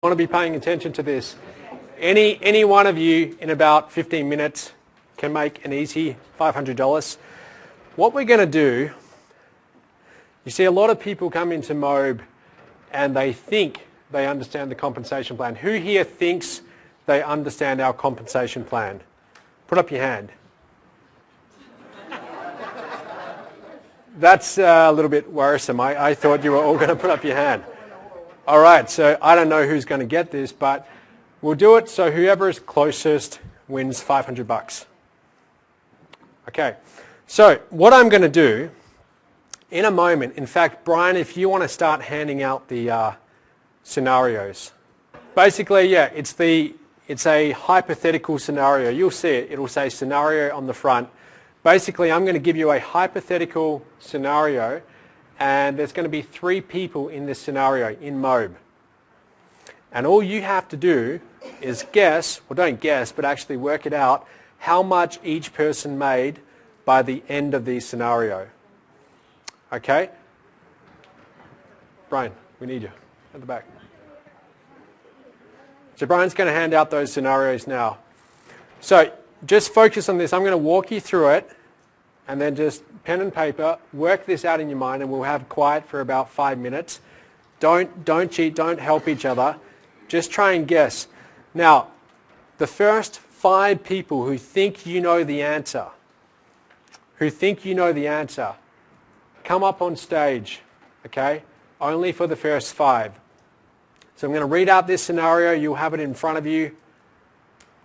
want to be paying attention to this. Any one of you in about 15 minutes can make an easy $500. What we're going to do, you see a lot of people come into MOBE and they think they understand the compensation plan. Who here thinks they understand our compensation plan? Put up your hand. That's a little bit worrisome. I thought you were all going to put up your hand. All right, so I don't know who's going to get this, but we'll do it so whoever is closest wins $500. Okay, so what I'm going to do in a moment, in fact, Brian, if you want to start handing out the scenarios. Basically, yeah, it's a hypothetical scenario. You'll see it. It'll say scenario on the front. Basically, I'm going to give you a hypothetical scenario, and there's going to be 3 people in this scenario in MOBE. And all you have to do is guess, well, don't guess, but actually work it out, how much each person made by the end of the scenario. Okay? Brian, we need you at the back. So Brian's going to hand out those scenarios now. So just focus on this. I'm going to walk you through it, and then just pen and paper, work this out in your mind, and we'll have quiet for about 5 minutes. Don't cheat, don't help each other. Just try and guess. Now, the first 5 people who think you know the answer, come up on stage, okay? Only for the first 5. So I'm going to read out this scenario. You'll have it in front of you.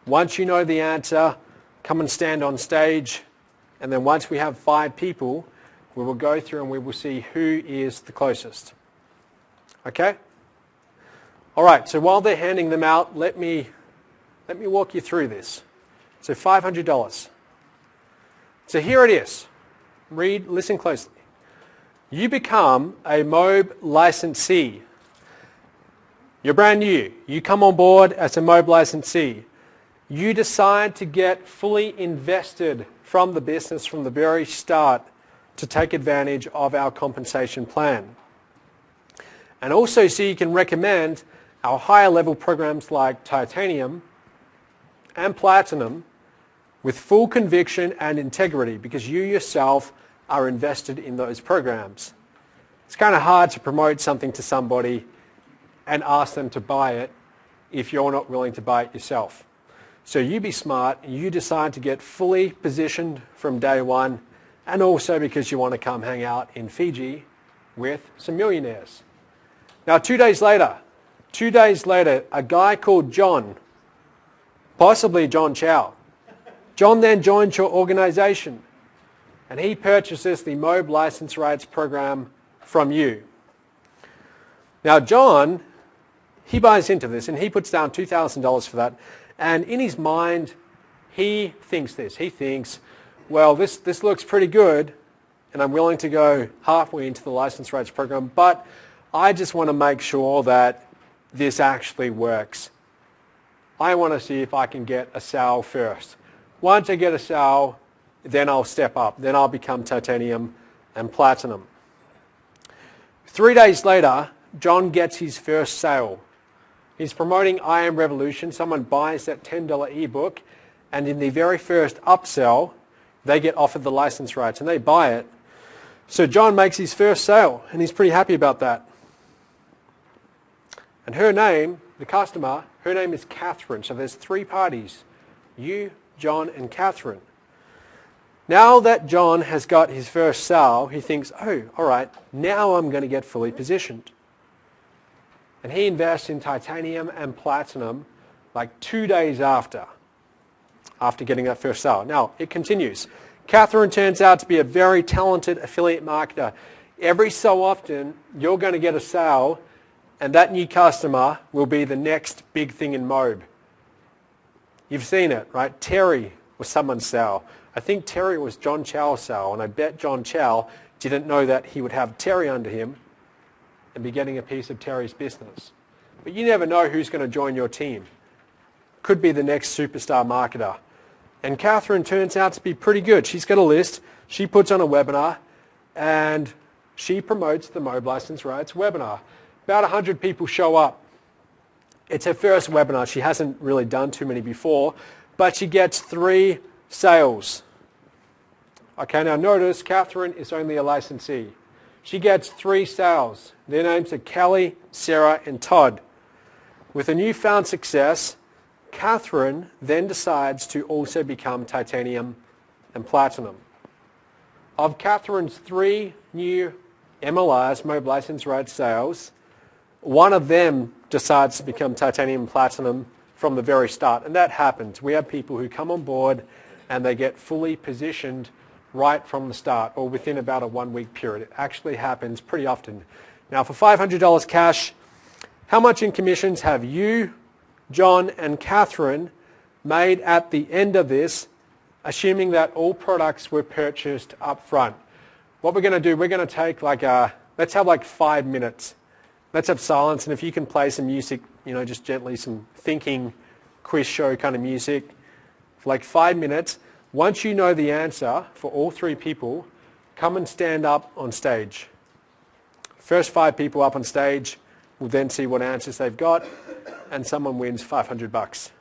Once you know the answer, come and stand on stage. And then once we have 5 people, we will go through and we will see who is the closest. Okay? All right, so while they're handing them out, let me walk you through this. So $500. So here it is. Listen closely. You become a MOBE licensee. You're brand new. You come on board as a MOBE licensee. You decide to get fully invested from the business from the very start to take advantage of our compensation plan. And also so you can recommend our higher level programs like Titanium and Platinum with full conviction and integrity because you yourself are invested in those programs. It's kind of hard to promote something to somebody and ask them to buy it if you're not willing to buy it yourself. So you be smart and you decide to get fully positioned from day one, and also because you want to come hang out in Fiji with some millionaires. Now 2 days later, a guy called John, possibly John Chow, John then joins your organization and he purchases the MOBE license rights program from you. Now John, he buys into this and he puts down $2,000 for that. And in his mind, he thinks this. He thinks, well, this looks pretty good, and I'm willing to go halfway into the license rights program, but I just want to make sure that this actually works. I want to see if I can get a sale first. Once I get a sale, then I'll step up. Then I'll become Titanium and Platinum. 3 days later, John gets his first sale. He's promoting I Am Revolution. Someone buys that $10 ebook, and in the very first upsell, they get offered the license rights, and they buy it. So John makes his first sale, and he's pretty happy about that. And her name, the customer, her name is Catherine. So there's 3 parties, you, John, and Catherine. Now that John has got his first sale, he thinks, oh, all right, now I'm going to get fully positioned. And he invests in Titanium and Platinum like 2 days after getting that first sale. Now, it continues. Catherine turns out to be a very talented affiliate marketer. Every so often, you're going to get a sale, and that new customer will be the next big thing in MOBE. You've seen it, right? Terry was someone's sale. I think Terry was John Chow's sale, and I bet John Chow didn't know that he would have Terry under him and be getting a piece of Terry's business. But you never know who's going to join your team. Could be the next superstar marketer. And Catherine turns out to be pretty good. She's got a list. She puts on a webinar, and she promotes the MOBE License Rights webinar. About 100 people show up. It's her first webinar. She hasn't really done too many before, but she gets 3 sales. Okay, now notice Catherine is only a licensee. She gets 3 sales. Their names are Kelly, Sarah, and Todd. With a newfound success, Catherine then decides to also become titanium and platinum. Of Catherine's 3 new MLRs, Mobile License Right sales, one of them decides to become titanium and platinum from the very start. And that happens. We have people who come on board and they get fully positioned right from the start or within about a 1-week period. It actually happens pretty often. Now for $500 cash, how much in commissions have you, John, and Catherine made at the end of this, assuming that all products were purchased up front? What we're going to do, we're going to take let's have 5 minutes. Let's have silence, and if you can play some music, just gently, some thinking quiz show kind of music for 5 minutes. Once you know the answer for all 3 people, come and stand up on stage. First 5 people up on stage, we'll then see what answers they've got, and someone wins $500.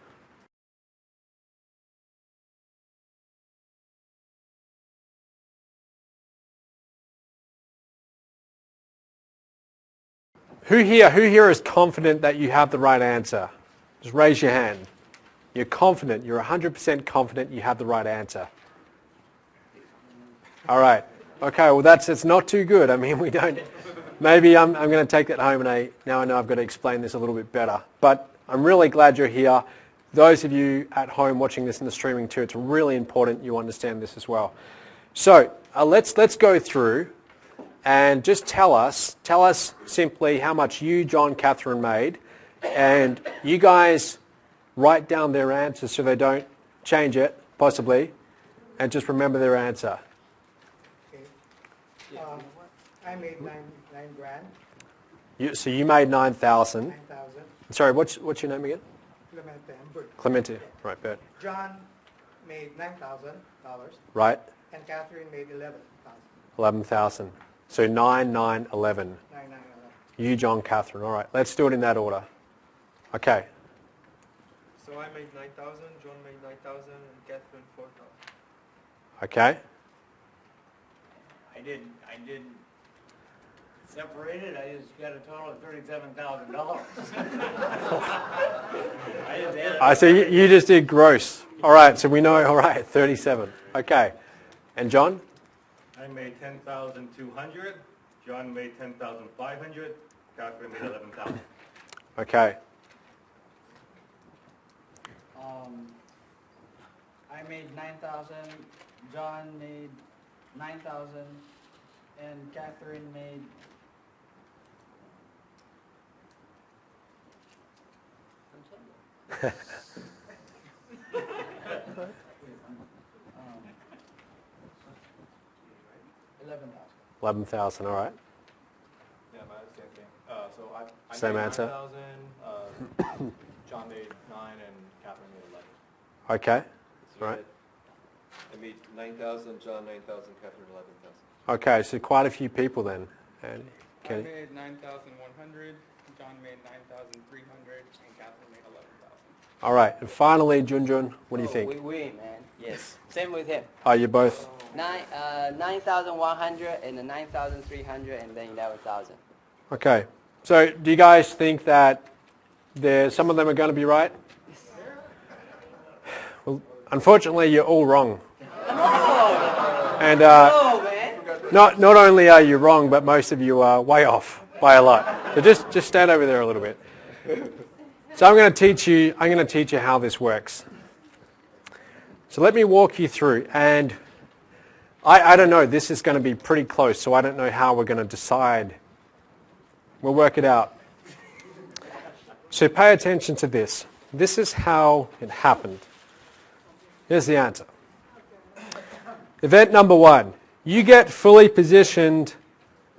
Who here is confident that you have the right answer? Just raise your hand. You're confident, you're 100% confident you have the right answer. All right. Okay, well it's not too good. I mean, we don't, maybe I'm going to take that home and now I know I've got to explain this a little bit better. But I'm really glad you're here. Those of you at home watching this in the streaming too, it's really important you understand this as well. So let's go through and just tell us simply how much you, John, Catherine made, and you guys write down their answers so they don't change it, possibly, and just remember their answer. Okay. I made nine grand. So you made 9,000. 9,000. Sorry, what's your name again? Clemente. Bert. Clemente. Right, Bert. John made $9,000. Right. And Catherine made 11,000. 11,000. So 9, 9, 11. 9, 9, 11. You, John, Catherine. All right, let's do it in that order. Okay. So I made 9,000, John made 9,000, and Catherine 4,000. Okay. I didn't separate it. I just got a total of $37,000. I just added. So you just did gross. All right, so we know, all right, 37. Okay. And John? I made 10,200. John made 10,500. Catherine made 11,000. Okay. I made 9,000. John made 9,000, and Catherine made 11,000. 11,000, all right. Yeah, my same thing. So I Same made answer. 9,000, John made 9, and Catherine made 11. Okay. All right. I made 9,000, John 9,000, Catherine 11,000. Okay, so quite a few people then. And I made 9,100, John made 9,300, and Catherine made 11,000. all right, and finally, Junjun, what do you think? We win, man. Yes. Same with him. Oh, you both? 9,100 and 9,300 and then 11,000. Okay. So do you guys think that some of them are going to be right? Well, unfortunately, you're all wrong. And not only are you wrong, but most of you are way off by a lot. So just stand over there a little bit. So I'm going to teach you how this works. So let me walk you through, and I don't know, this is going to be pretty close, so I don't know how we're going to decide. We'll work it out. So pay attention to this. This is how it happened. Here's the answer. Event number 1. You get fully positioned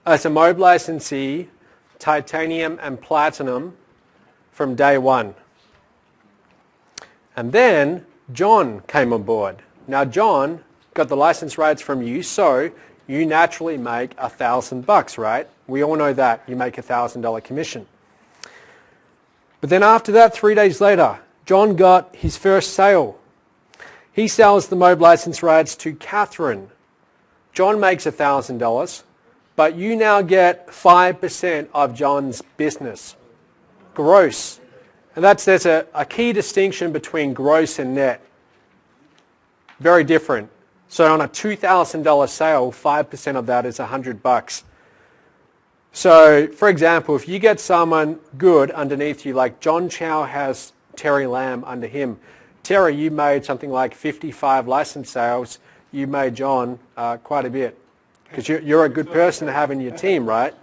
as a MOBE licensee, titanium and platinum from day 1. And then John came on board. Now John got the license rights from you, so you naturally make $1,000, right? We all know that. You make $1,000 commission. But then after that, 3 days later, John got his first sale. He sells the MOBE license rights to Catherine. John makes $1,000, but you now get 5% of John's business. Gross. And there's a key distinction between gross and net. Very different. So on a $2,000 sale, 5% of that is $100. So, for example, if you get someone good underneath you, like John Chow has Terry Lamb under him. Terry, you made something like 55 license sales. You made John quite a bit. Because you're a good person to have in your team, right?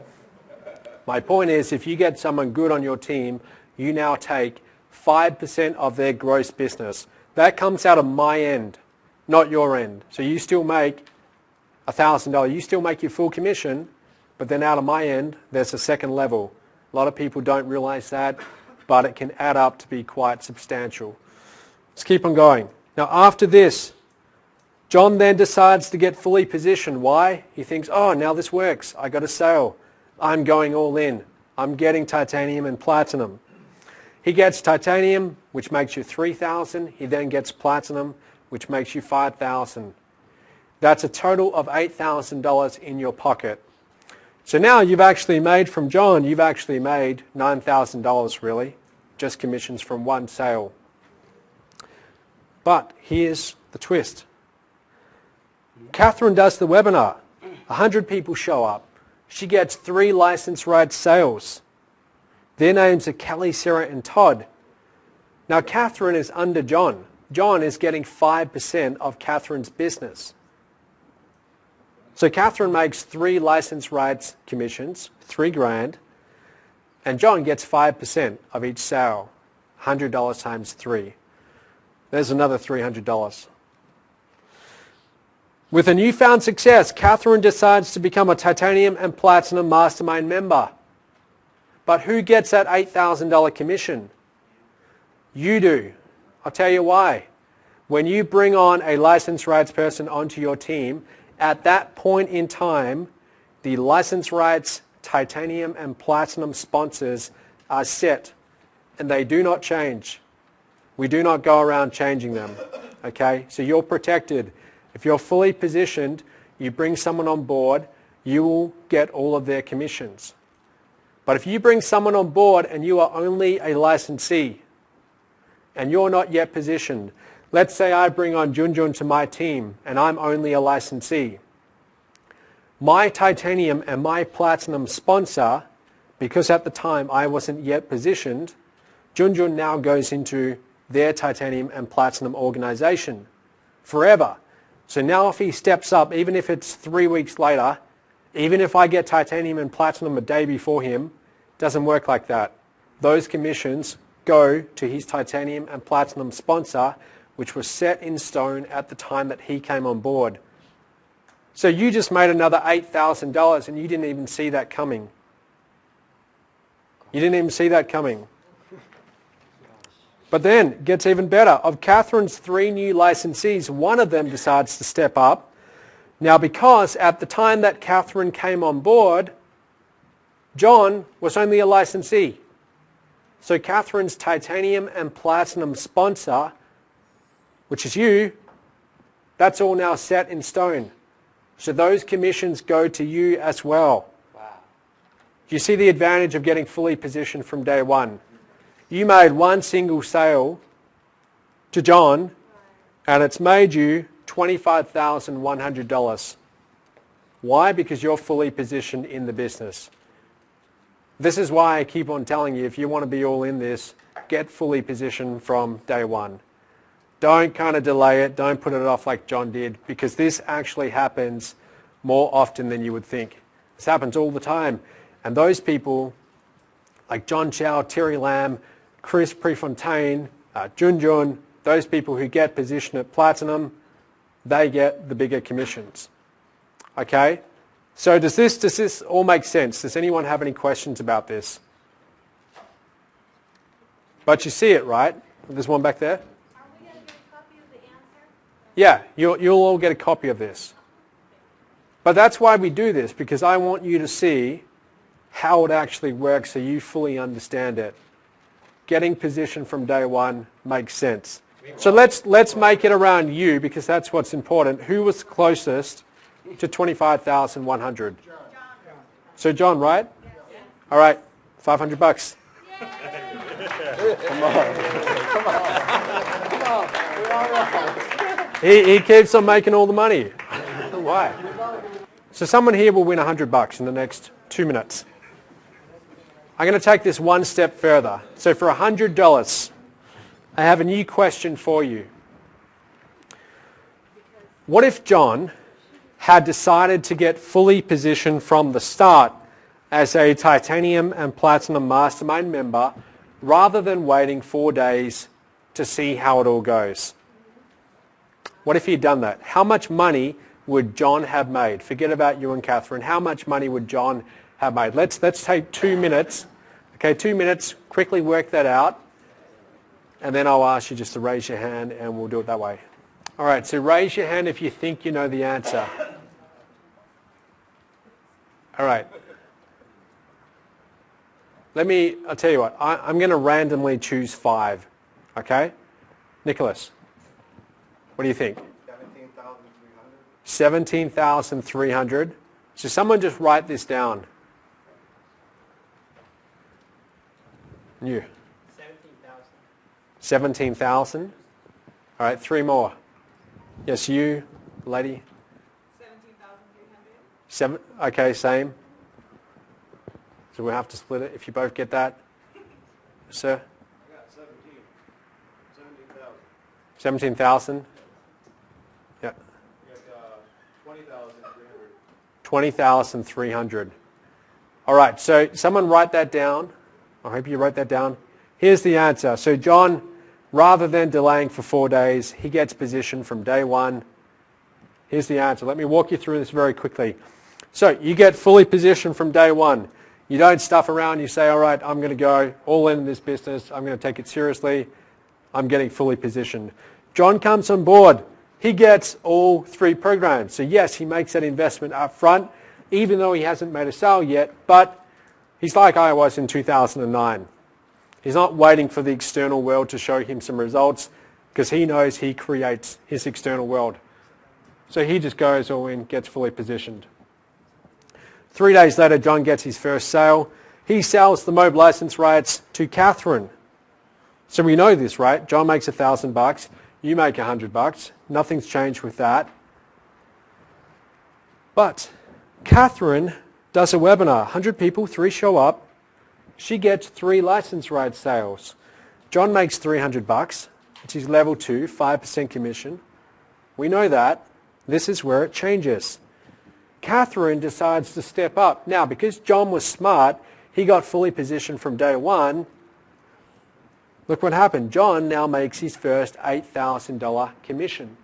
My point is, if you get someone good on your team, you now take 5% of their gross business. That comes out of my end, not your end. So you still make $1,000. You still make your full commission, but then out of my end, there's a second level. A lot of people don't realize that, but it can add up to be quite substantial. Let's keep on going. Now after this, John then decides to get fully positioned. Why? He thinks, oh, now this works. I got a sale. I'm going all in. I'm getting titanium and platinum. He gets titanium, which makes you $3,000. He then gets platinum, which makes you $5,000. That's a total of $8,000 in your pocket. So now you've actually made from John, you've actually made $9,000 really, just commissions from one sale. But here's the twist. Catherine does the webinar. 100 people show up. She gets 3 license rights sales. Their names are Kelly, Sarah, and Todd. Now Catherine is under John. John is getting 5% of Catherine's business. So Catherine makes 3 license rights commissions, $3,000, and John gets 5% of each sale, $100 times 3. There's another $300. With a newfound success, Catherine decides to become a titanium and platinum mastermind member. But who gets that $8,000 commission? You do. I'll tell you why. When you bring on a license rights person onto your team, at that point in time, the license rights, titanium and platinum sponsors are set and they do not change. We do not go around changing them. Okay? So you're protected. If you're fully positioned, you bring someone on board, you will get all of their commissions. But if you bring someone on board and you are only a licensee and you're not yet positioned, let's say I bring on Junjun to my team and I'm only a licensee. My titanium and my platinum sponsor, because at the time I wasn't yet positioned, Junjun now goes into their titanium and platinum organization forever. So now if he steps up, even if it's 3 weeks later, even if I get titanium and platinum a day before him, it doesn't work like that. Those commissions go to his titanium and platinum sponsor, which was set in stone at the time that he came on board. So you just made another $8,000 and you didn't even see that coming. You didn't even see that coming. But then, it gets even better. Of Catherine's 3 new licensees, one of them decides to step up. Now because at the time that Catherine came on board, John was only a licensee. So Catherine's titanium and platinum sponsor, which is you, that's all now set in stone. So those commissions go to you as well. Wow. Do you see the advantage of getting fully positioned from day one? You made one single sale to John and it's made you $25,100. Why? Because you're fully positioned in the business. This is why I keep on telling you, if you want to be all in this, get fully positioned from day one. Don't kind of delay it. Don't put it off like John did, because this actually happens more often than you would think. This happens all the time. And those people, like John Chow, Terry Lamb, Chris Prefontaine, Junjun, those people who get positioned at platinum, they get the bigger commissions. Okay? So does this all make sense? Does anyone have any questions about this? But you see it, right? There's one back there. Are we going to get a copy of the answer? Yeah, you'll all get a copy of this. But that's why we do this, because I want you to see how it actually works so you fully understand it. getting position from day one makes sense. So let's make it around you because that's what's important. Who was closest to 25,100? So John, right? All right, $500. Come on. He keeps on making all the money. Why? So someone here will win $100 in the next 2 minutes. I'm going to take this one step further. So for $100, I have a new question for you. What if John had decided to get fully positioned from the start as a titanium and platinum mastermind member rather than waiting 4 days to see how it all goes? What if he'd done that? How much money would John have made? Forget about you and Catherine. How much money would John have made? Let's take 2 minutes. Okay, 2 minutes. Quickly work that out. And then I'll ask you just to raise your hand and we'll do it that way. All right, so raise your hand if you think you know the answer. All right. I'll tell you what, I'm going to randomly choose 5. Okay? Nicholas, what do you think? 17,300. 17,300. So someone just write this down. You. 17,000. 17,000. All right, 3 more. Yes, you, lady. 17,300. Okay, same. So we'll have to split it if you both get that. Sir? I got 17,000. 17,000. Yeah. I got 20,300. 20,300. All right, so someone write that down. I hope you wrote that down. Here's the answer. So John, rather than delaying for 4 days, he gets position from day one. Here's the answer. Let me walk you through this very quickly. So you get fully positioned from day one. You don't stuff around. You say, all right, I'm going to go all in this business. I'm going to take it seriously. I'm getting fully positioned. John comes on board. He gets all 3 programs. So yes, he makes that investment up front, even though he hasn't made a sale yet. But he's like I was in 2009. He's not waiting for the external world to show him some results because he knows he creates his external world. So he just goes all in, gets fully positioned. 3 days later, John gets his first sale. He sells the MOBE license rights to Catherine. So we know this, right? John makes $1,000. You make $100. Nothing's changed with that. But Catherine does a webinar. 100 people, 3 show up. She gets 3 license rights sales. John makes $300, which is level 2, 5% commission. We know that. This is where it changes. Catherine decides to step up. Now, because John was smart, he got fully positioned from day one. Look what happened. John now makes his first $8,000 commission.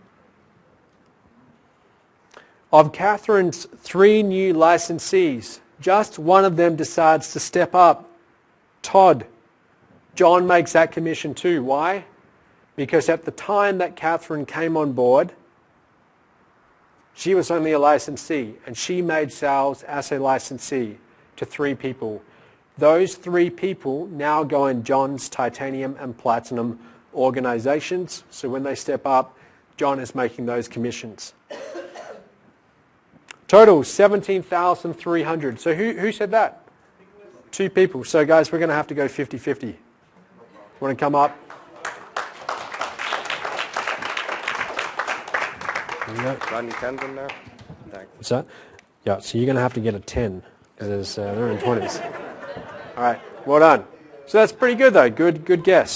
Of Catherine's 3 new licensees, just one of them decides to step up. Todd. John makes that commission too. Why? Because at the time that Catherine came on board, she was only a licensee, and she made sales as a licensee to 3 people. Those 3 people now go in John's titanium and platinum organizations. So when they step up, John is making those commissions. Total, 17,300. So who said that? 2 people. So guys, we're going to have to go 50-50. Want to come up? Got any 10s in there? What's that? Yeah, so you're going to have to get a 10 because they're in 20s. All right, well done. So that's pretty good though. Good guess.